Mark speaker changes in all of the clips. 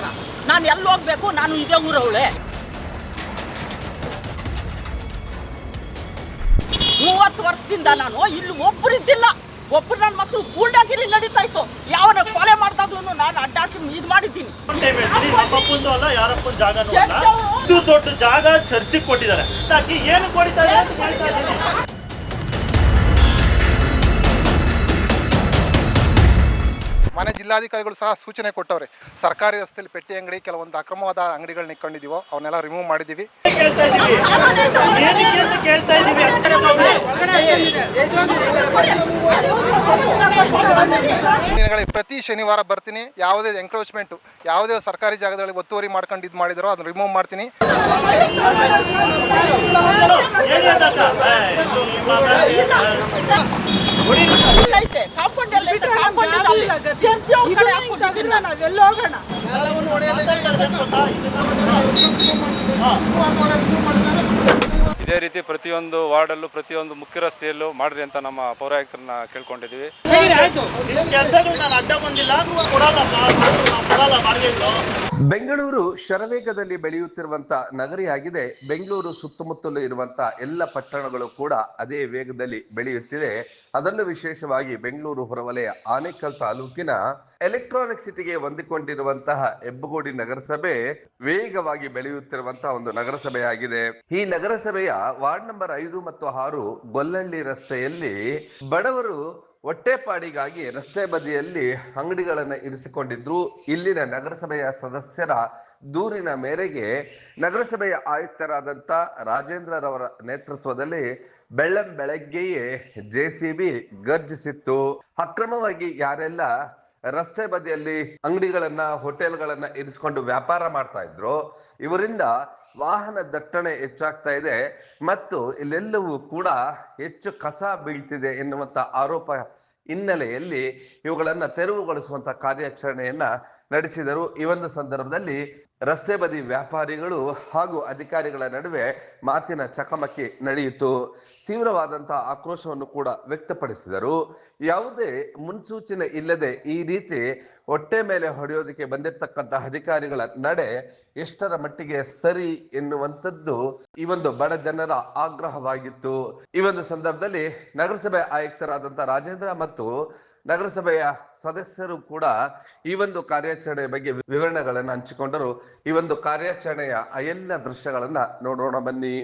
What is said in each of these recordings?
Speaker 1: ಜಾಗ. ನಾನು ಎಲ್ಲಿ ಹೋಗ್ಬೇಕು? ನಾನು ಇದೇ ಊರವಳೆ. 30 ವರ್ಷದಿಂದ ನಾನು ಇಲ್ಲಿ ಒಬ್ಬರಿದ್ದಿಲ್ಲ. ಒಬ್ಬರು ನನ್ನ ಮಕ್ಕಳು ಗೂಂಡಾಗಿರಿ ನಡೀತಾ ಇತ್ತು. ಯಾವನ ಕೊಲೆ ಮಾಡಿದಾಗ್ಲೂ ನಾನು ಅಡ್ಡಾಕಿ ಇದು ಮಾಡಿದ್ದೀನಿ.
Speaker 2: ದೊಡ್ಡ ಜಾಗ ಚರ್ಚಿಗೆ ಕೊಟ್ಟಿದ್ದಾರೆ. ಏನು ಕೊಡ್ತಾರೆ?
Speaker 3: ಮನೆ ಜಿಲ್ಲಾಧಿಕಾರಿಗಳು ಸಹ ಸೂಚನೆ ಕೊಟ್ಟವ್ರೆ. ಸರ್ಕಾರಿ ರಸ್ತೆಯಲ್ಲಿ ಪೆಟ್ಟಿ ಅಂಗಡಿ, ಕೆಲವೊಂದು ಅಕ್ರಮವಾದ ಅಂಗಡಿಗಳನ್ನ ಇಟ್ಕೊಂಡಿದ್ದೀವೋ ಅವನ್ನೆಲ್ಲ ರಿಮೂವ್ ಮಾಡಿದ್ದೀವಿ. ದಿನಗಳಲ್ಲಿ ಪ್ರತಿ ಶನಿವಾರ ಬರ್ತೀನಿ. ಯಾವುದೇ ಎಂಕ್ರೋಚ್ಮೆಂಟು, ಯಾವುದೇ ಸರ್ಕಾರಿ ಜಾಗದಲ್ಲಿ ಒತ್ತುವರಿ ಮಾಡ್ಕೊಂಡು ಇದು ಮಾಡಿದಾರೋ ಅದನ್ನ ರಿಮೂವ್ ಮಾಡ್ತೀನಿ.
Speaker 4: ಇದೇ ರೀತಿ ಪ್ರತಿಯೊಂದು ವಾರ್ಡಲ್ಲೂ ಪ್ರತಿಯೊಂದು ಮುಖ್ಯ ರಸ್ತೆಯಲ್ಲೂ ಮಾಡ್ರಿ ಅಂತ ನಮ್ಮ ಪೌರಾಯುಕ್ತರನ್ನ ಕೇಳ್ಕೊಂಡಿದ್ದೀವಿ.
Speaker 5: ಬೆಂಗಳೂರು ಶರವೇಗದಲ್ಲಿ ಬೆಳೆಯುತ್ತಿರುವಂತ ನಗರಿಯಾಗಿದೆ. ಬೆಂಗಳೂರು ಸುತ್ತಮುತ್ತಲು ಇರುವಂತ ಎಲ್ಲ ಪಟ್ಟಣಗಳು ಕೂಡ ಅದೇ ವೇಗದಲ್ಲಿ ಬೆಳೆಯುತ್ತಿದೆ. ಅದನ್ನು ವಿಶೇಷವಾಗಿ ಬೆಂಗಳೂರು ಹೊರವಲಯ ಆನೇಕಲ್ ತಾಲೂಕಿನ ಎಲೆಕ್ಟ್ರಾನಿಕ್ ಸಿಟಿಗೆ ಹೊಂದಿಕೊಂಡಿರುವಂತಹ ಹೆಬ್ಬಗೋಡಿ ನಗರಸಭೆ ವೇಗವಾಗಿ ಬೆಳೆಯುತ್ತಿರುವಂತಹ ಒಂದು ನಗರಸಭೆಯಾಗಿದೆ. ಈ ನಗರಸಭೆಯ ವಾರ್ಡ್ ನಂಬರ್ 5 ಮತ್ತು 6 ಗೊಲ್ಲಹಳ್ಳಿ ರಸ್ತೆಯಲ್ಲಿ ಬಡವರು ಹೊಟ್ಟೆಪಾಡಿಗಾಗಿ ರಸ್ತೆ ಬದಿಯಲ್ಲಿ ಅಂಗಡಿಗಳನ್ನು ಇರಿಸಿಕೊಂಡಿದ್ರು. ಇಲ್ಲಿನ ನಗರಸಭೆಯ ಸದಸ್ಯರ ದೂರಿನ ಮೇರೆಗೆ ನಗರಸಭೆಯ ಆಯುಕ್ತರಾದಂಥ ರಾಜೇಂದ್ರರವರ ನೇತೃತ್ವದಲ್ಲಿ ಬೆಳಗ್ಗೆಯೇ JCB ಗರ್ಜಿಸಿತ್ತು. ಅಕ್ರಮವಾಗಿ ಯಾರೆಲ್ಲ ರಸ್ತೆ ಬದಿಯಲ್ಲಿ ಅಂಗಡಿಗಳನ್ನ, ಹೋಟೆಲ್ಗಳನ್ನ ಇರಿಸಿಕೊಂಡು ವ್ಯಾಪಾರ ಮಾಡ್ತಾ ಇದ್ರು, ಇವರಿಂದ ವಾಹನ ದಟ್ಟಣೆ ಹೆಚ್ಚಾಗ್ತಾ ಇದೆ ಮತ್ತು ಇಲ್ಲೆಲ್ಲವೂ ಕೂಡ ಹೆಚ್ಚು ಕಸ ಬೀಳ್ತಿದೆ ಎನ್ನುವಂತ ಆರೋಪ ಹಿನ್ನೆಲೆಯಲ್ಲಿ ಇವುಗಳನ್ನ ತೆರವುಗೊಳಿಸುವಂತ ಕಾರ್ಯಾಚರಣೆಯನ್ನ ನಡೆಸಿದರು. ಈ ಒಂದು ಸಂದರ್ಭದಲ್ಲಿ ರಸ್ತೆ ಬದಿ ವ್ಯಾಪಾರಿಗಳು ಹಾಗೂ ಅಧಿಕಾರಿಗಳ ನಡುವೆ ಮಾತಿನ ಚಕಮಕಿ ನಡೆಯಿತು. ತೀವ್ರವಾದಂತಹ ಆಕ್ರೋಶವನ್ನು ಕೂಡ ವ್ಯಕ್ತಪಡಿಸಿದರು. ಯಾವುದೇ ಮುನ್ಸೂಚನೆ ಇಲ್ಲದೆ ಈ ರೀತಿ ಹೊಟ್ಟೆ ಮೇಲೆ ಹೊಡೆಯೋದಕ್ಕೆ ಬಂದಿರತಕ್ಕಂತಹ ಅಧಿಕಾರಿಗಳ ನಡೆ ಎಷ್ಟರ ಮಟ್ಟಿಗೆ ಸರಿ ಎನ್ನುವಂಥದ್ದು ಈ ಒಂದು ಬಡ ಜನರ ಆಗ್ರಹವಾಗಿತ್ತು. ಈ ಒಂದು ಸಂದರ್ಭದಲ್ಲಿ ನಗರಸಭೆ ಆಯುಕ್ತರಾದಂತಹ ರಾಜೇಂದ್ರ ಮತ್ತು ನಗರಸಭೆಯ ಸದಸ್ಯರು ಕೂಡ ಈ ಒಂದು ಕಾರ್ಯಾಚರಣೆ ಬಗ್ಗೆ ವಿವರಣೆಗಳನ್ನು ಹಂಚಿಕೊಂಡರು. ಈ ಒಂದು ಕಾರ್ಯಾಚರಣೆಯ ಎಲ್ಲ ದೃಶ್ಯಗಳನ್ನ ನೋಡೋಣ ಬನ್ನಿ.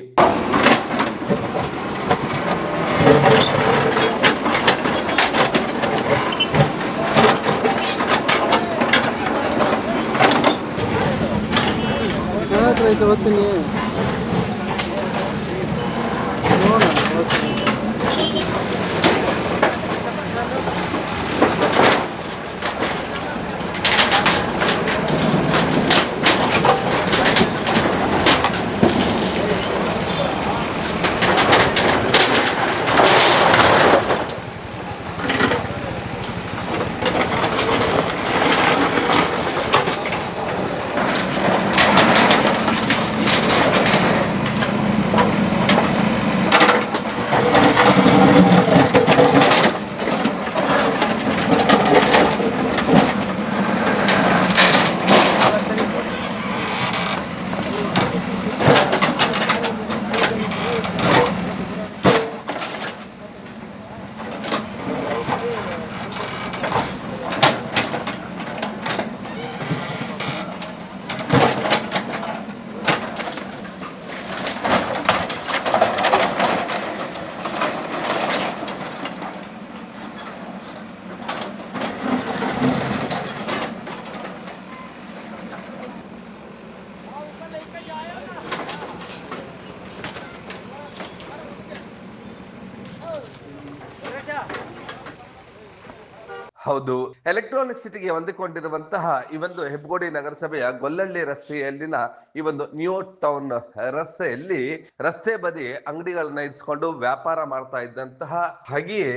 Speaker 5: ಹೌದು, ಎಲೆಕ್ಟ್ರಾನಿಕ್ ಸಿಟಿಗೆ ಹೊಂದಿಕೊಂಡಿರುವಂತಹ ಈ ಒಂದು ಹೆಬ್ಬಗೋಡಿ ನಗರಸಭೆಯ ಗೊಲ್ಲಹಳ್ಳಿ ರಸ್ತೆಯಲ್ಲಿನ ಈ ಒಂದು ನ್ಯೂ ಟೌನ್ ರಸ್ತೆಯಲ್ಲಿ ರಸ್ತೆ ಬದಿ ಅಂಗಡಿಗಳನ್ನ ಇರಿಸಿಕೊಂಡು ವ್ಯಾಪಾರ ಮಾಡ್ತಾ ಇದ್ದಂತಹ ಹಾಗೆಯೇ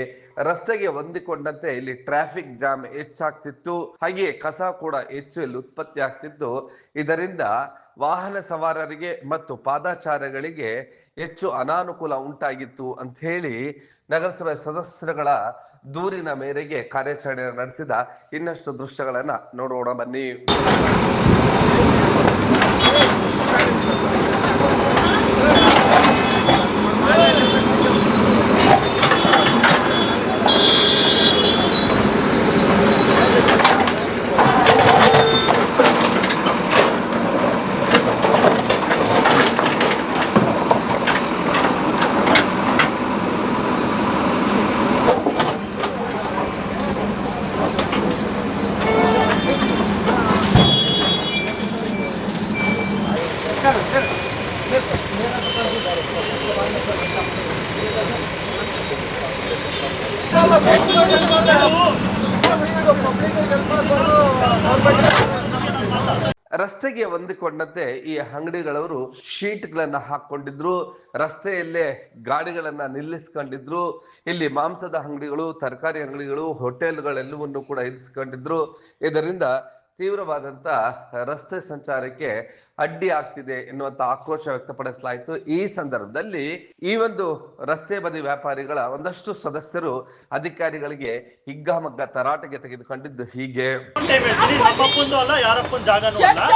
Speaker 5: ರಸ್ತೆಗೆ ಹೊಂದಿಕೊಂಡಂತೆ ಇಲ್ಲಿ ಟ್ರಾಫಿಕ್ ಜಾಮ್ ಹೆಚ್ಚಾಗ್ತಿತ್ತು. ಹಾಗೆಯೇ ಕಸ ಕೂಡ ಹೆಚ್ಚು ಇಲ್ಲಿ ಉತ್ಪತ್ತಿ ಆಗ್ತಿತ್ತು. ಇದರಿಂದ ವಾಹನ ಸವಾರರಿಗೆ ಮತ್ತು ಪಾದಚಾರಿಗಳಿಗೆ ಹೆಚ್ಚು ಅನಾನುಕೂಲ ಉಂಟಾಗಿತ್ತು ಅಂತ ಹೇಳಿ ನಗರಸಭೆ ಸದಸ್ಯರುಗಳ ದೂರಿನ ಮೇರೆಗೆ ಕಾರ್ಯಾಚರಣೆ ನಡೆಸಿದ ಇನ್ನಷ್ಟು ದೃಶ್ಯಗಳನ್ನ ನೋಡೋಣ ಬನ್ನಿ. ರಸ್ತೆಗೆ ಹೊಂದಿಕೊಂಡಂತೆ ಈ ಅಂಗಡಿಗಳವರು ಶೀಟ್ಗಳನ್ನ ಹಾಕೊಂಡಿದ್ರು, ರಸ್ತೆಯಲ್ಲೇ ಗಾಡಿಗಳನ್ನ ನಿಲ್ಲಿಸ್ಕೊಂಡಿದ್ರು. ಇಲ್ಲಿ ಮಾಂಸದ ಅಂಗಡಿಗಳು, ತರಕಾರಿ ಅಂಗಡಿಗಳು, ಹೋಟೆಲ್ಗಳೆಲ್ಲವನ್ನು ಕೂಡ ಇರಿಸ್ಕೊಂಡಿದ್ರು. ಇದರಿಂದ ತೀವ್ರವಾದಂತ ರಸ್ತೆ ಸಂಚಾರಕ್ಕೆ ಅಡ್ಡಿ ಆಗ್ತಿದೆ ಎನ್ನುವಂತ ಆಕ್ರೋಶ ವ್ಯಕ್ತಪಡಿಸಲಾಯಿತು. ಈ ಸಂದರ್ಭದಲ್ಲಿ ಈ ಒಂದು ರಸ್ತೆ ಬದಿ ವ್ಯಾಪಾರಿಗಳ ಒಂದಷ್ಟು ಸದಸ್ಯರು ಅಧಿಕಾರಿಗಳಿಗೆ ಹಿಗ್ಗಾಮಗ್ಗ ತರಾಟೆಗೆ ತೆಗೆದುಕೊಂಡಿದ್ದು ಹೀಗೆ.
Speaker 2: ನಮ್ಮಪ್ಪಂದು ಅಲ್ಲ, ಯಾರಪ್ಪನ ಜಾಗನೂ ಅಲ್ಲ.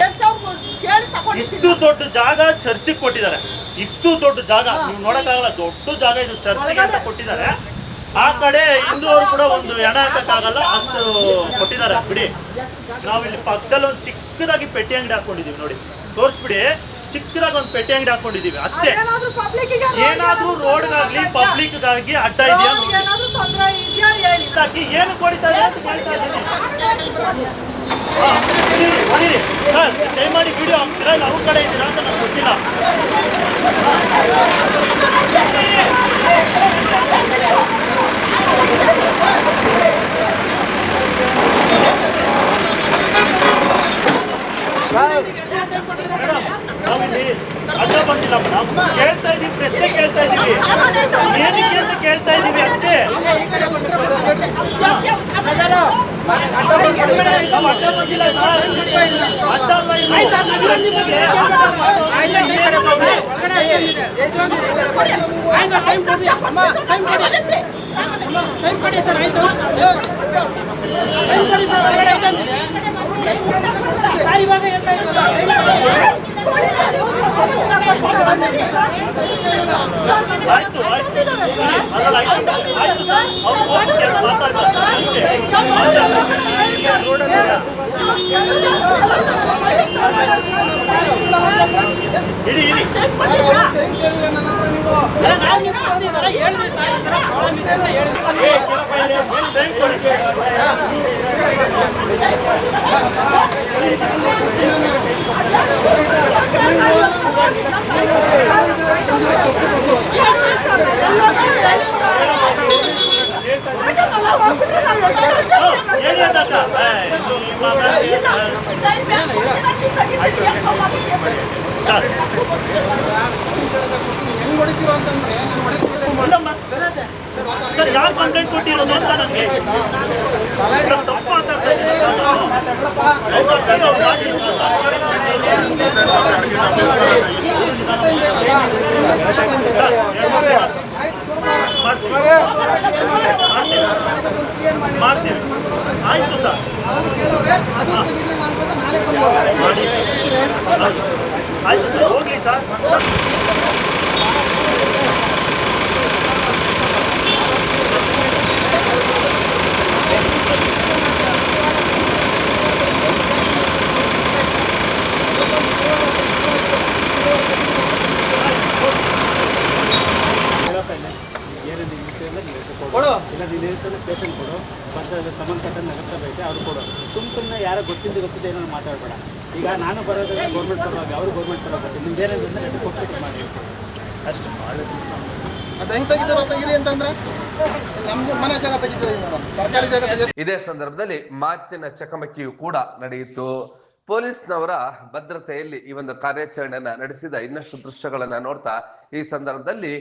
Speaker 1: ಚರ್ಚ್ ಅವ್ರು ಕೇಳಿ ತಗೊಂಡಿದ್ದೀನಿ.
Speaker 2: ಇಷ್ಟು ದೊಡ್ಡ ಜಾಗ ಚರ್ಚಿಗೆ ಕೊಟ್ಟಿದ್ದಾರೆ. ಇಷ್ಟು ದೊಡ್ಡ ಜಾಗ ನೀವು ನೋಡಕ್ಕಾಗಲ್ಲ, ದೊಡ್ಡ ಜಾಗ ಇದು ಚರ್ಚಿಗೆ ಅಂತ ಕೊಟ್ಟಿದ್ದಾರೆ. ಆ ಕಡೆ ಹಿಂದೂರು ಕೂಡ ಒಂದು ಎಣ ಹಾಕಕ್ಕಾಗಲ್ಲ, ಅಷ್ಟು ಕೊಟ್ಟಿದ್ದಾರೆ. ಬಿಡಿ, ನಾವಿಲ್ಲಿ ಪಕ್ಕದಲ್ಲಿ ಒಂದು ಚಿಕ್ಕದಾಗಿ ಪೆಟ್ಟಿ ಅಂಗಡಿ ಹಾಕೊಂಡಿದೀವಿ ನೋಡಿ, ತೋರಿಸ್ಬಿಡಿ. ಚಿಕ್ಕದಾಗಿ ಒಂದು ಪೆಟ್ಟಿ ಅಂಗಡಿ ಹಾಕೊಂಡಿದೀವಿ ಅಷ್ಟೇ. ಏನಾದ್ರೂ ರೋಡ್ಗಾಗ್ಲಿ ಪಬ್ಲಿಕ್ಗಾಗಿ ಅಡ್ಡ ಇದೆಯಾ ನೋಡಿ, ಏನು ಕೊಡಿತಾ ಇದೆ ಅಂತ ಕೇಳ್ತಾ ಇದ್ದೀನಿ. ಸರ್, ದಯಮಾಡಿ ವಿಡಿಯೋ ಹಾಕ್ತೀರಾ ಇಲ್ಲ ಅವ್ರ ಕಡೆ ಇದ್ದೀರಾ ಅಂತ ನಂಗೆ ಗೊತ್ತಿಲ್ಲ. ನಾವಿಲ್ಲಿ ಅಡ್ಡ ಬಂದಿಲ್ಲ, ನಾವು ಕೇಳ್ತಾ ಇದೀವಿ, ಪ್ರಶ್ನೆ ಕೇಳ್ತಾ ಇದೀವಿ, ಏನಕ್ಕೆ ಅಂತ ಕೇಳ್ತಾ ಇದೀವಿ ಅಷ್ಟೇ. ನಾವು ಅಡ್ಡ ಬಂದಿಲ್ಲ ಸರ್, ಅಡ್ಡ ಅಲ್ಲ ಇದು. ಆಯ್ತು ಆಯ್ತು ಅದಲ್ಲ, ಆಯ್ತು ಸರ್, ಅವ್ರು ಮಾತಾಡ್ತಾರೆ ಇಡಿ ಇಡಿ. ಸರ್, ಯಾರು ಕಂಪ್ಲೇಂಟ್ ಕೊಟ್ಟಿರೋದು ಅಂತ ನನಗೆ ತಪ್ಪು ಮಾತಾಡ್ತಾ ಇದ್ದೀನಿ ಸರ್. ಮಾಡ್ತೀವಿ, ಆಯ್ತು ಸರ್, ಮಾಡಿ ಆಯ್ತು ಸರ್, ಹೋಗ್ಲಿ ಸರ್.
Speaker 6: ಸ್ಟೇಷನ್ ಕೊಡು, ಸಂಬಂಧಪಟ್ಟ ನಗರಸಭೆ ಐತೆ ಅವ್ರು ಕೊಡು. ಸುಮ್ಮನೆ ಯಾರೋ ಗೊತ್ತಿದ್ದೆ ಏನೋ ಮಾತಾಡಬೇಡ. ಈಗ ನಾನು ಬರೋದು ಗೌರ್ಮೆಂಟ್ ಪರವಾಗಿ, ಅವರು ಗೌರ್ಮೆಂಟ್ ಪರವಾಗಿ, ನಿಮ್ದೇನಂದ್ರೆ ರಿಕ್ವೆಸ್ಟ್ ಮಾಡಿ
Speaker 2: ಅಷ್ಟು
Speaker 7: ಅದು ಹೆಂಗೆ ತೆಗಿತಾರೋ ತೆಗಿರಿ ಅಂತಂದ್ರೆ ನಮ್ಮ ಮನೆ ಜಾಗ ತೆಗಿತೀವಿ, ಸರ್ಕಾರಿ ಜಾಗ ತೆಗಿ.
Speaker 5: ಇದೇ ಸಂದರ್ಭದಲ್ಲಿ ಮಾತಿನ ಚಕಮಕಿಯು ಕೂಡ ನಡೆಯಿತು. ಪೊಲೀಸ್ನವರ ಭದ್ರತೆಯಲ್ಲಿ ಈ ಒಂದು ಕಾರ್ಯಾಚರಣೆಯನ್ನ ನಡೆಸಿದ ಇನ್ನಷ್ಟು ದೃಶ್ಯಗಳನ್ನ ನೋಡ್ತಾ ಈ ಸಂದರ್ಭದಲ್ಲಿ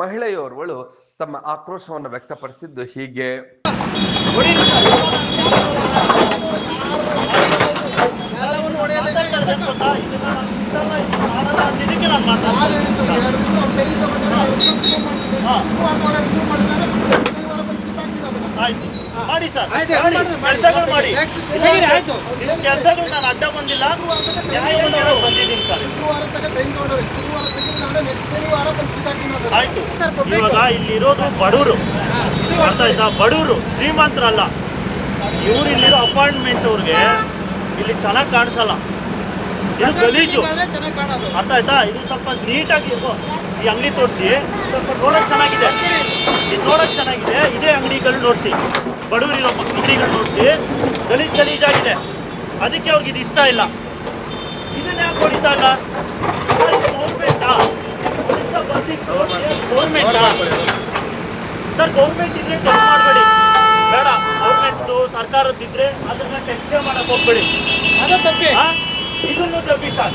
Speaker 5: ಮಹಿಳೆಯೋರ್ವಳು ತಮ್ಮ ಆಕ್ರೋಶವನ್ನು ವ್ಯಕ್ತಪಡಿಸಿದ್ದು ಹೀಗೆ.
Speaker 2: ಆಯ್ತು ಮಾಡಿ ಸರ್, ಕೆಲಸಗಳು ಮಾಡಿ.
Speaker 6: ಆಯ್ತು
Speaker 2: ನಿಮ್ಮ ಕೆಲಸಗಳು ನಾನು ಅಡ್ಡ ಬಂದಿಲ್ಲ, ನ್ಯಾಯವಾಗಿ ಬಂದಿದ್ದೀನಿ ಸರ್.
Speaker 7: ಶುಕ್ರವಾರ ತನಕ ಟೈಮ್ ತಗೊಂಡ್ರೆ ಶುಕ್ರವಾರ ತೆಗೆದು ನಾಳೆ ನೆಕ್ಸ್ಟ್ ಶನಿವಾರ ಬಂದು ಕಿತ್ತಾಕ್ತೀನಿ ಅದನ್ನ.
Speaker 2: ಆಯ್ತು, ಇವಾಗ ಇಲ್ಲಿರೋದು ಬಡವರು, ಅರ್ಥ ಆಯ್ತಾ? ಬಡವರು, ಶ್ರೀಮಂತರಲ್ಲ. ಇವ್ರು ಇಲ್ಲಿರೋ ಅಪಾಯಿಂಟ್ಮೆಂಟ್ ಅವ್ರಿಗೆ ಇಲ್ಲಿ ಚೆನ್ನಾಗಿ ಕಾಣಿಸಲ್ಲ, ಇದು ಗಲೀಜು, ಅರ್ಥ ಆಯ್ತಾ? ಇದು ಸ್ವಲ್ಪ ನೀಟಾಗಿ ಈ ಅಂಗಡಿ ತೋರಿಸಿ, ಸ್ವಲ್ಪ ನೋಡೋಕೆ ಚೆನ್ನಾಗಿದೆ, ಇದು ನೋಡೋಕೆ ಚೆನ್ನಾಗಿದೆ. ಇದೇ ಅಂಗಡಿಗಳು ನೋಡಿಸಿ, ಬಡವರಿರೋ ಅಂಗಡಿಗಳು ನೋಡಿಸಿ, ಗಲೀಜಾಗಿದೆ. ಅದಕ್ಕೆ ಅವ್ರಿಗೆ ಇದು ಇಷ್ಟ ಇಲ್ಲ. ಇದನ್ನ ಯಾಕೆ ಹೊಡಿತಾ ಇಲ್ಲ? ಗೌರ್ಮೆಂಟಾ ಸರ್? ಗೌರ್ಮೆಂಟ್ ಇದ್ರೆ ಟೆಸ್ಟ್ ಮಾಡಬೇಡಿ, ಬೇಡ. ಗೌರ್ಮೆಂಟು ಸರ್ಕಾರದ್ದಿದ್ರೆ ಅದನ್ನ ಟೆಸ್ಟ್ ಮಾಡಕ್ಕೆ ಹೋಗ್ಬೇಡಿ. ಇದನ್ನು ತಪ್ಪಿ ಸರ್, ಇದನ್ನು ತಪ್ಪಿ ಸರ್.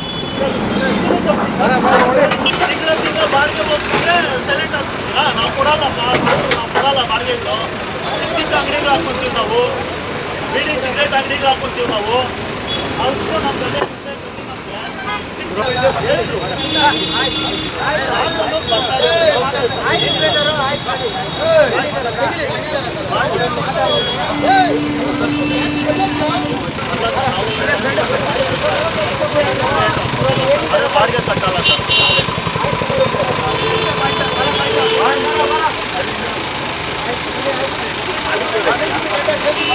Speaker 2: ತಿಂಗಳ ಬಾಡಿಗೆ ಹೋಗ್ತಿದ್ರೆ ಸೆಲೆಕ್ಟ್ ಆಗ್ತಿದ್ದೀರಾ? ನಾವು ಕೊಡಲ್ಲ, ನಾವು ಕೊಡಲ್ಲ ಬಾಡಿಗೆಗಳು. ಚಿಕ್ಕ ಅಂಗಡಿಗಳು ಹಾಕ್ಕೊತೀವಿ ನಾವು, ಬೀಡಿ ಸಿಗರೇಟ್ ಅಂಗಡಿಗಳು ಹಾಕ್ಕೊತೀವಿ ನಾವು. ಅವ್ರಿಗೂ ನಮ್ಮ ಬೆಲೆ ಬಾಡಿಗೆ ಕಟ್ಟಲ್ಲ ಸರ್.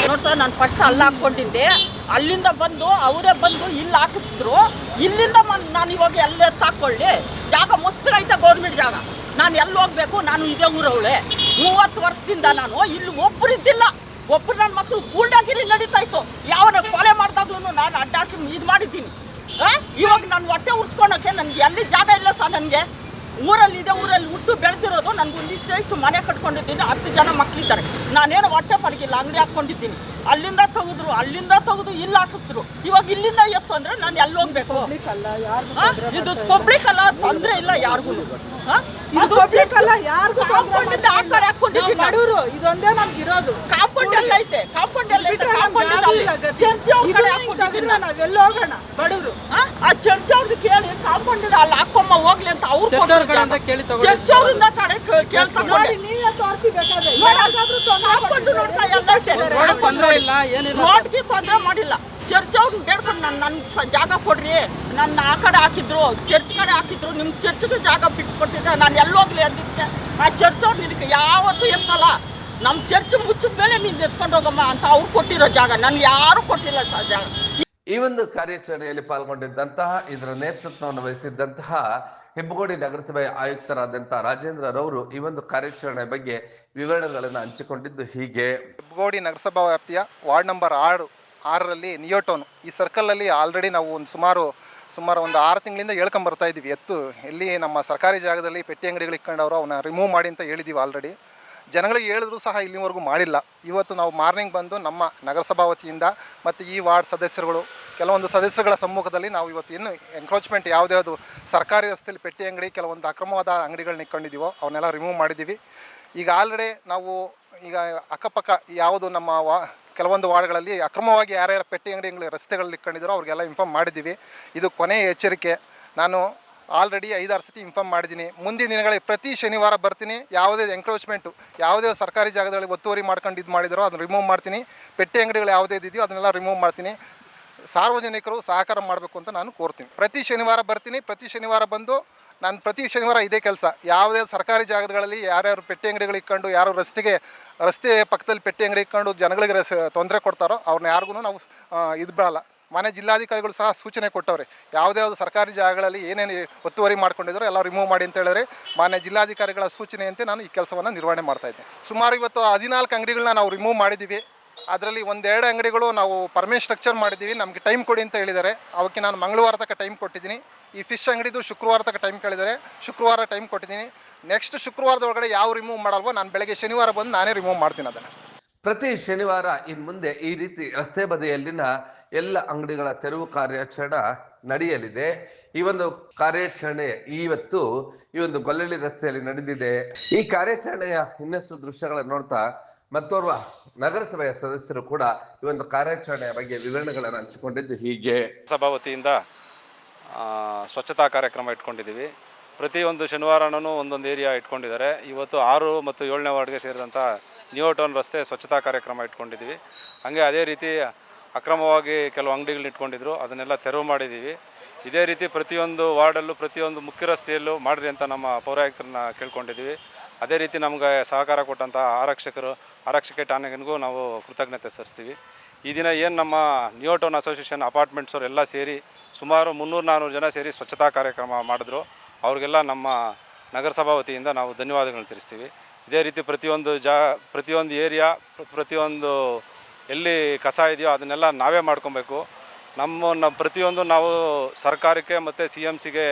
Speaker 1: ನೋಡ್ತಾ ನಾನು ಫಸ್ಟ್ ಅಲ್ಲಿ ಹಾಕ್ಕೊಂಡಿದ್ದೆ, ಅಲ್ಲಿಂದ ಬಂದು ಅವರೇ ಬಂದು ಇಲ್ಲಿ ಹಾಕಿಸಿದ್ರು. ಇಲ್ಲಿಂದ ನಾನು ಇವಾಗ ಎಲ್ಲ ಹಾಕ್ಕೊಳ್ಳಿ, ಜಾಗ ಮಸ್ತೈತೆ ಗೌರ್ಮೆಂಟ್ ಜಾಗ. ನಾನು ಎಲ್ಲಿ ಹೋಗ್ಬೇಕು? ನಾನು ಇದೇ ಊರವಳೆ, 30 ವರ್ಷದಿಂದ ನಾನು ಇಲ್ಲಿ ಒಬ್ಬರಿದ್ದಿಲ್ಲ. ಒಬ್ಬರು ನನ್ನ ಮಕ್ಕಳು ಗೂಂಡಾಗಿರಿ ನಡೀತಾ ಇತ್ತು. ಯಾವನ ಕೊಲೆ ಮಾಡಿದಾಗ್ಲೂ ನಾನು ಅಡ್ಡಾಕಿ ಇದು ಮಾಡಿದ್ದೀನಿ. ಇವಾಗ ನಾನು ಹೊಟ್ಟೆ ಉರ್ಸ್ಕೊಳಕ್ಕೆ ನನಗೆ ಎಲ್ಲಿ ಜಾಗ ಇಲ್ಲ ಸರ್. ನನಗೆ ಊರಲ್ಲಿ ಹುಟ್ಟು ಬೆಳೆದಿರೋದು. ನನಗೆ ಇಷ್ಟು ಮನೆ ಕಟ್ಕೊಂಡಿದ್ದೀನಿ, 10 ಜನ ಮಕ್ಕಳಿದ್ದಾರೆ. ನಾನೇನು ಹೊಟ್ಟೆ ಪಡಗಿಲ್ಲ, ಅಂಗಡಿ ಹಾಕ್ಕೊಂಡಿದ್ದೀನಿ. ಅಲ್ಲಿಂದ ತೆಗೆದು ಇಲ್ಲಿ ಹಾಕಿದ್ರು. ಇವಾಗ ಇಲ್ಲಿಂದ ಎತ್ತು ಅಂದರೆ ನಾನು ಎಲ್ಲಿ ಹೋಗ್ಬೇಕು? ಇದು ಪಬ್ಲಿಕ್ ಅಲ್ಲ, ತೊಂದರೆ ಇಲ್ಲ ಯಾರಿಗೂ. ಇದೊಂದೇ ನಮ್ಗೆ ಇರೋದು. ಕಾಂಪೌಂಡ್ ಎಲ್ಲ ಐತೆ, ನಾವೆಲ್ಲ ಹೋಗೋಣ ಬಡವರು. ಆ ಚರ್ಚ್ ಅವ್ರದ್ದು ಕೇಳಿ, ಕಾಂಪೌಂಡ್ ಇದೆ ಅಲ್ಲಿ ಹಾಕೊಂಬ ಹೋಗ್ಲಿ ಅಂತ ಅವ್ರು ಚರ್ಚ್ ಅವ್ರಿಂದ ಕಡೆ ಕೇಳ್ತಾ ನೋಡಿ. ನೀವೇ ತೋರಿಸಿ ಬೇಕಾದ್ರೆ ಕಾಂಪೌಂಡ್ ನೋಡ್ತಾ ಎಲ್ಲ ರೋಡ್ಗೆ ತೊಂದರೆ ಮಾಡಿಲ್ಲ. ಚರ್ಚ್ ಅವ್ರನ್ನ ಬೇಡ್ಕೊಂಡು ನನ್ನ ಜಾಗ ಕೊಡ್ರಿ, ನನ್ನ ಆ ಕಡೆ ಹಾಕಿದ್ರು, ಚರ್ಚ್ ಕಡೆ ಹಾಕಿದ್ರು, ನಿಮ್ಮ ಚರ್ಚ್ಗೆ ಜಾಗ ಬಿಟ್ಟು ಕೊಟ್ಟಿದ್ದೆ, ನಾನು ಎಲ್ಲಿ ಹೋಗ್ಲಿ ಅಂದಿದ್ದೆ. ಆ ಚರ್ಚ್ ಅವ್ರು ನಿನಗೆ ಯಾವತ್ತೂ ಎತ್ತಲ್ಲ, ನಮ್ಮ ಚರ್ಚ್ ಮುಚ್ಚಿದ ಮೇಲೆ ನೀನು ಎತ್ಕೊಂಡು ಹೋಗಮ್ಮ ಅಂತ ಅವ್ರು ಕೊಟ್ಟಿರೋ ಜಾಗ, ನನಗೆ ಯಾರು ಕೊಟ್ಟಿಲ್ಲ ಸರ್ ಜಾಗ.
Speaker 5: ಈ ಒಂದು ಕಾರ್ಯಾಚರಣೆಯಲ್ಲಿ ಪಾಲ್ಗೊಂಡಿದ್ದಂತಹ ಇದರ ನೇತೃತ್ವವನ್ನು ವಹಿಸಿದ್ದಂತಹ ಹೆಬ್ಬಗೋಡಿ ನಗರಸಭೆ ಆಯುಕ್ತರಾದಂತಹ ರಾಜೇಂದ್ರ ರವರು ಈ ಒಂದು ಕಾರ್ಯಾಚರಣೆ ಬಗ್ಗೆ ವಿವರಣೆಗಳನ್ನು ಹಂಚಿಕೊಂಡಿದ್ದು ಹೀಗೆ.
Speaker 3: ಹೆಬ್ಬಗೋಡಿ ನಗರಸಭಾ ವ್ಯಾಪ್ತಿಯ ವಾರ್ಡ್ ನಂಬರ್ 6ರಲ್ಲಿ ನಿಯೋಟೋನ್ ಈ ಸರ್ಕಲಲ್ಲಿ ಆಲ್ರೆಡಿ ನಾವು ಸುಮಾರು ಒಂದು 6 ತಿಂಗಳಿಂದ ಹೇಳ್ಕೊಂಬರ್ತಾ ಇದ್ದೀವಿ. ಎಲ್ಲಿ ನಮ್ಮ ಸರ್ಕಾರಿ ಜಾಗದಲ್ಲಿ ಪೆಟ್ಟಿ ಅಂಗಡಿಗಳು ಇಟ್ಕೊಂಡವರು ಅವನ್ನ ರಿಮೂವ್ ಮಾಡಿ ಅಂತ ಹೇಳಿದ್ದೀವಿ. ಆಲ್ರೆಡಿ ಜನಗಳಿಗೆ ಹೇಳಿದ್ರು ಸಹ ಇಲ್ಲಿವರೆಗೂ ಮಾಡಿಲ್ಲ. ಇವತ್ತು ನಾವು ಮಾರ್ನಿಂಗ್ ಬಂದು ನಮ್ಮ ನಗರಸಭಾ ವತಿಯಿಂದ ಮತ್ತು ಈ ವಾರ್ಡ್ ಸದಸ್ಯರುಗಳು ಕೆಲವೊಂದು ಸದಸ್ಯರುಗಳ ಸಮ್ಮುಖದಲ್ಲಿ ನಾವು ಇವತ್ತು ಇನ್ನು ಎನ್ಕ್ರೋಚ್ಮೆಂಟ್ ಯಾವುದ್ಯಾವುದು ಸರ್ಕಾರಿ ರಸ್ತೆಯಲ್ಲಿ ಪೆಟ್ಟಿ ಅಂಗಡಿ ಕೆಲವೊಂದು ಅಕ್ರಮವಾದ ಅಂಗಡಿಗಳನ್ನ ಇಟ್ಕೊಂಡಿದ್ದೀವೋ ಅವನ್ನೆಲ್ಲ ರಿಮೂವ್ ಮಾಡಿದ್ದೀವಿ. ಈಗ ಆಲ್ರೆಡಿ ನಾವು ಈಗ ಅಕ್ಕಪಕ್ಕ ಯಾವುದು ನಮ್ಮ ಕೆಲವೊಂದು ವಾರ್ಡ್ಗಳಲ್ಲಿ ಅಕ್ರಮವಾಗಿ ಯಾರ್ಯಾರು ಪೆಟ್ಟಿ ಅಂಗಡಿಗಳು ರಸ್ತೆಗಳಲ್ಲಿ ಇಟ್ಕೊಂಡಿದ್ದಾರೋ ಅವ್ರಿಗೆಲ್ಲ ಇನ್ಫಾರ್ಮ್ ಮಾಡಿದ್ದೀವಿ. ಇದು ಕೊನೆಯ ಎಚ್ಚರಿಕೆ. ನಾನು ಆಲ್ರೆಡಿ 5-6 ಸತಿ ಇನ್ಫಾರ್ಮ್ ಮಾಡಿದ್ದೀನಿ. ಮುಂದಿನ ದಿನಗಳಲ್ಲಿ ಪ್ರತಿ ಶನಿವಾರ ಬರ್ತೀನಿ. ಯಾವುದೇ ಎಂಕ್ರೋಚ್ಮೆಂಟು ಯಾವುದೇ ಸರ್ಕಾರಿ ಜಾಗದಲ್ಲಿ ಒತ್ತುವರಿ ಮಾಡ್ಕೊಂಡು ಇದು ಮಾಡಿದಾರೋ ಅದನ್ನು ರಿಮೂವ್ ಮಾಡ್ತೀನಿ. ಪೆಟ್ಟಿ ಅಂಗಡಿಗಳು ಯಾವುದೇ ಇದೆಯೋ ಅದನ್ನೆಲ್ಲ ರಿಮೂವ್ ಮಾಡ್ತೀನಿ. ಸಾರ್ವಜನಿಕರು ಸಹಕಾರ ಮಾಡಬೇಕು ಅಂತ ನಾನು ಕೋರ್ತೀನಿ. ಪ್ರತಿ ಶನಿವಾರ ಬರ್ತೀನಿ. ಪ್ರತಿ ಶನಿವಾರ ಬಂದು ನಾನು ಪ್ರತಿ ಶನಿವಾರ ಇದೇ ಕೆಲಸ. ಯಾವುದೇ ಸರ್ಕಾರಿ ಜಾಗಗಳಲ್ಲಿ ಯಾರ್ಯಾರು ಪೆಟ್ಟಿ ಅಂಗಡಿಗಳು ಇಟ್ಕೊಂಡು ಯಾರು ರಸ್ತೆ ಪಕ್ಕದಲ್ಲಿ ಪೆಟ್ಟಿ ಅಂಗಡಿ ಇಟ್ಕೊಂಡು ಜನಗಳಿಗೆ ತೊಂದರೆ ಕೊಡ್ತಾರೋ ಅವ್ರನ್ನ ಯಾರಿಗೂ ನಾವು ಇದು ಬಿಡಲ್ಲ. ಮಾನ್ಯ ಜಿಲ್ಲಾಧಿಕಾರಿಗಳು ಸಹ ಸೂಚನೆ ಕೊಟ್ಟವ್ರೆ. ಯಾವುದ್ಯಾವುದು ಸರ್ಕಾರಿ ಜಾಗಗಳಲ್ಲಿ ಏನೇನು ಒತ್ತುವರಿ ಮಾಡ್ಕೊಂಡಿದ್ರು ಎಲ್ಲ ರಿಮೂವ್ ಮಾಡಿ ಅಂತ ಹೇಳಿದ್ರೆ ಮಾನ್ಯ ಜಿಲ್ಲಾಧಿಕಾರಿಗಳ ಸೂಚನೆಯಂತೆ ನಾನು ಈ ಕೆಲಸವನ್ನು ನಿರ್ವಹಣೆ ಮಾಡ್ತಾಯಿದ್ದೆ. ಸುಮಾರು ಇವತ್ತು 14 ಅಂಗಡಿಗಳನ್ನ ನಾವು ರಿಮೂವ್ ಮಾಡಿದ್ದೀವಿ. ಅದರಲ್ಲಿ 1-2 ಅಂಗಡಿಗಳು ನಾವು ಪರ್ಮನೆಂಟ್ ಸ್ಟ್ರಕ್ಚರ್ ಮಾಡಿದ್ದೀವಿ. ನಮಗೆ ಟೈಮ್ ಕೊಡಿ ಅಂತ ಹೇಳಿದ್ದಾರೆ. ಅವಕ್ಕೆ ನಾನು ಮಂಗಳವಾರ ತನಕ ಟೈಮ್ ಕೊಟ್ಟಿದ್ದೀನಿ. ಈ ಫಿಶ್ ಅಂಗಡಿದು ಶುಕ್ರವಾರ ತನಕ ಟೈಮ್ ಕೇಳಿದ್ದಾರೆ. ಶುಕ್ರವಾರ ಟೈಮ್ ಕೊಟ್ಟಿದ್ದೀನಿ. ನೆಕ್ಸ್ಟ್ ಶುಕ್ರವಾರದೊಳಗಡೆ ಯಾವ ರಿಮೂವ್ ಮಾಡಲ್ವೋ ನಾನು ಬೆಳಗ್ಗೆ ಶನಿವಾರ ಬಂದು ನಾನೇ ರಿಮೂವ್ ಮಾಡ್ತೀನಿ ಅದನ್ನು.
Speaker 5: ಪ್ರತಿ ಶನಿವಾರ ಇನ್ನು ಮುಂದೆ ಈ ರೀತಿ ರಸ್ತೆ ಬದಿಯಲ್ಲಿನ ಎಲ್ಲ ಅಂಗಡಿಗಳ ತೆರವು ಕಾರ್ಯಾಚರಣೆ ನಡೆಯಲಿದೆ. ಈ ಒಂದು ಕಾರ್ಯಾಚರಣೆ ಇವತ್ತು ಈ ಒಂದು ಗೊಲ್ಲಳ್ಳಿ ರಸ್ತೆಯಲ್ಲಿ ನಡೆದಿದೆ. ಈ ಕಾರ್ಯಾಚರಣೆಯ ಇನ್ನಷ್ಟು ದೃಶ್ಯಗಳನ್ನು ನೋಡ್ತಾ ಮತ್ತೋರ್ವ ನಗರಸಭೆಯ ಸದಸ್ಯರು ಕೂಡ ಈ ಒಂದು ಕಾರ್ಯಾಚರಣೆಯ ಬಗ್ಗೆ ವಿವರಣೆಗಳನ್ನು ಹಂಚಿಕೊಂಡಿದ್ದು ಹೀಗೆ.
Speaker 4: ಸಭಾ ವತಿಯಿಂದ ಸ್ವಚ್ಛತಾ ಕಾರ್ಯಕ್ರಮ ಇಟ್ಕೊಂಡಿದ್ದೀವಿ. ಪ್ರತಿಯೊಂದು ಶನಿವಾರನೂ ಒಂದೊಂದು ಏರಿಯಾ ಇಟ್ಕೊಂಡಿದ್ದಾರೆ. ಇವತ್ತು 6 ಮತ್ತು 7ನೇ ವಾರ್ಡ್ಗೆ ಸೇರಿದಂಥ ನ್ಯೂ ಟೌನ್ ರಸ್ತೆ ಸ್ವಚ್ಛತಾ ಕಾರ್ಯಕ್ರಮ ಇಟ್ಕೊಂಡಿದ್ದೀವಿ. ಹಾಗೆ ಅದೇ ರೀತಿ ಅಕ್ರಮವಾಗಿ ಕೆಲವು ಅಂಗಡಿಗಳನ್ನ ಇಟ್ಕೊಂಡಿದ್ರು, ಅದನ್ನೆಲ್ಲ ತೆರವು ಮಾಡಿದ್ದೀವಿ. ಇದೇ ರೀತಿ ಪ್ರತಿಯೊಂದು ವಾರ್ಡಲ್ಲೂ ಪ್ರತಿಯೊಂದು ಮುಖ್ಯ ರಸ್ತೆಯಲ್ಲೂ ಮಾಡಿರಿ ಅಂತ ನಮ್ಮ ಪೌರಾಯುಕ್ತರನ್ನ ಕೇಳ್ಕೊಂಡಿದ್ದೀವಿ. ಅದೇ ರೀತಿ ನಮಗೆ ಸಹಕಾರ ಕೊಟ್ಟಂಥ ಆರಕ್ಷಕ ಠಾಣೆಗೂ ನಾವು ಕೃತಜ್ಞತೆ ಸಲ್ಲಿಸ್ತೀವಿ. ಈ ದಿನ ಏನು ನಮ್ಮ ನ್ಯೂ ಟೌನ್ ಅಸೋಸಿಯೇಷನ್ ಅಪಾರ್ಟ್ಮೆಂಟ್ಸವ್ರು ಎಲ್ಲ ಸೇರಿ ಸುಮಾರು 300-400 ಜನ ಸೇರಿ ಸ್ವಚ್ಛತಾ ಕಾರ್ಯಕ್ರಮ ಮಾಡಿದ್ರು. ಅವ್ರಿಗೆಲ್ಲ ನಮ್ಮ ನಗರಸಭಾ ವತಿಯಿಂದ ನಾವು ಧನ್ಯವಾದಗಳನ್ನ ತಿಳಿಸ್ತೀವಿ. ಇದೇ ರೀತಿ ಪ್ರತಿಯೊಂದು ಏರಿಯಾ ಪ್ರತಿಯೊಂದು ಎಲ್ಲಿ ಕಸ ಇದೆಯೋ ಅದನ್ನೆಲ್ಲ ನಾವೇ ಮಾಡ್ಕೊಬೇಕು. ನಮ್ಮ ಪ್ರತಿಯೊಂದು ನಾವು ಸರ್ಕಾರಕ್ಕೆ ಮತ್ತು CMCಗೆ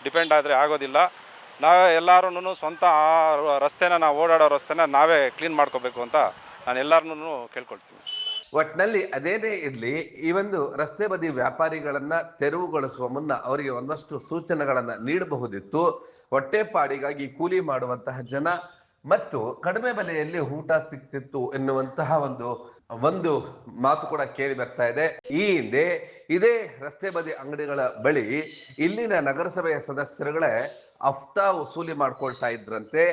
Speaker 4: ಡಿಪೆಂಡ್ ಆದರೆ ಆಗೋದಿಲ್ಲ. ನಾವೇ ಎಲ್ಲರೂ ಸ್ವಂತ ಆ ರಸ್ತೆನ ನಾವು ಓಡಾಡೋ ರಸ್ತೆನ ನಾವೇ ಕ್ಲೀನ್ ಮಾಡ್ಕೋಬೇಕು ಅಂತ ನಾನು ಎಲ್ಲರನ್ನೂ ಕೇಳ್ಕೊಳ್ತೀನಿ.
Speaker 5: ಒಟ್ಟಿನಲ್ಲಿ ಅದೇನೇ ಇರಲಿ, ಈ ಒಂದು ರಸ್ತೆ ಬದಿ ವ್ಯಾಪಾರಿಗಳನ್ನ ತೆರವುಗೊಳಿಸುವ ಮುನ್ನ ಅವರಿಗೆ ಒಂದಷ್ಟು ಸೂಚನೆಗಳನ್ನ ನೀಡಬಹುದಿತ್ತು. ಹೊಟ್ಟೆಪಾಡಿಗಾಗಿ ಕೂಲಿ ಮಾಡುವಂತಹ ಜನ ಮತ್ತು ಕಡಿಮೆ ಬೆಲೆಯಲ್ಲಿ ಊಟ ಸಿಕ್ತಿತ್ತು ಎನ್ನುವಂತಹ ಒಂದು ಮಾತು ಕೂಡ ಕೇಳಿ ಬರ್ತಾ ಇದೆ. ಈ ಹಿಂದೆ ಇದೇ ರಸ್ತೆ ಬದಿ ಅಂಗಡಿಗಳ ಬಳಿ ಇಲ್ಲಿನ ನಗರಸಭೆಯ ಸದಸ್ಯರುಗಳೇ ಹಫ್ತಾ ವಸೂಲಿ ಮಾಡ್ಕೊಳ್ತಾ ಇದ್ರಂತೆ.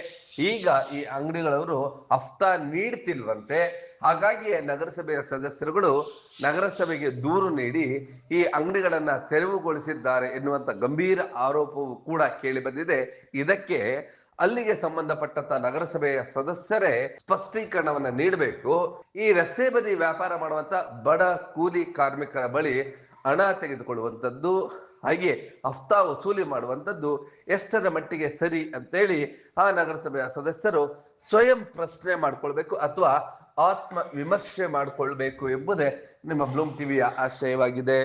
Speaker 5: ಈಗ ಈ ಅಂಗಡಿಗಳವರು ಹಫ್ತಾ ನೀಡ್ತಿಲ್ವಂತೆ. ಹಾಗಾಗಿ ನಗರಸಭೆಯ ಸದಸ್ಯರುಗಳು ನಗರಸಭೆಗೆ ದೂರು ನೀಡಿ ಈ ಅಂಗಡಿಗಳನ್ನ ತೆರವುಗೊಳಿಸಿದ್ದಾರೆ ಎನ್ನುವಂತ ಗಂಭೀರ ಆರೋಪವು ಕೂಡ ಕೇಳಿ ಬಂದಿದೆ. ಇದಕ್ಕೆ ಅಲ್ಲಿಗೆ ಸಂಬಂಧಪಟ್ಟಂತ ನಗರಸಭೆಯ ಸದಸ್ಯರೇ ಸ್ಪಷ್ಟೀಕರಣವನ್ನ ನೀಡಬೇಕು. ಈ ರಸ್ತೆ ಬದಿ ವ್ಯಾಪಾರ ಮಾಡುವಂತ ಬಡ ಕೂಲಿ ಕಾರ್ಮಿಕರ ಬಳಿ ಹಣ ತೆಗೆದುಕೊಳ್ಳುವಂಥದ್ದು, ಹಾಗೆ ಹಫ್ತಾ ವಸೂಲಿ ಮಾಡುವಂಥದ್ದು ಎಷ್ಟರ ಮಟ್ಟಿಗೆ ಸರಿ ಅಂತೇಳಿ ಆ ನಗರಸಭೆಯ ಸದಸ್ಯರು ಸ್ವಯಂ ಪ್ರಶ್ನೆ ಮಾಡ್ಕೊಳ್ಬೇಕು ಅಥವಾ ಆತ್ಮ ವಿಮರ್ಶೆ ಮಾಡಿಕೊಳ್ಬೇಕು ಎಂಬುದೇ ನಿಮ್ಮ ಬ್ಲೂಮ್ ಟಿವಿಯ ಆಶಯವಾಗಿದೆ.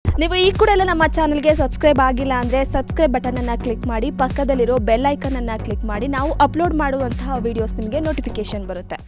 Speaker 8: ನೀವು ಈ ಕೂಡ ಎಲ್ಲ ನಮ್ಮ ಚಾನಲ್ಗೆ ಸಬ್ಸ್ಕ್ರೈಬ್ ಆಗಿಲ್ಲ ಅಂದರೆ ಸಬ್ಸ್ಕ್ರೈಬ್ ಬಟನನ್ನು ಕ್ಲಿಕ್ ಮಾಡಿ, ಪಕ್ಕದಲ್ಲಿರೋ ಬೆಲ್ ಐಕನನ್ನು ಕ್ಲಿಕ್ ಮಾಡಿ. ನಾವು ಅಪ್ಲೋಡ್ ಮಾಡುವಂತಹ ವೀಡಿಯೋಸ್ ನಿಮಗೆ ನೋಟಿಫಿಕೇಶನ್ ಬರುತ್ತೆ.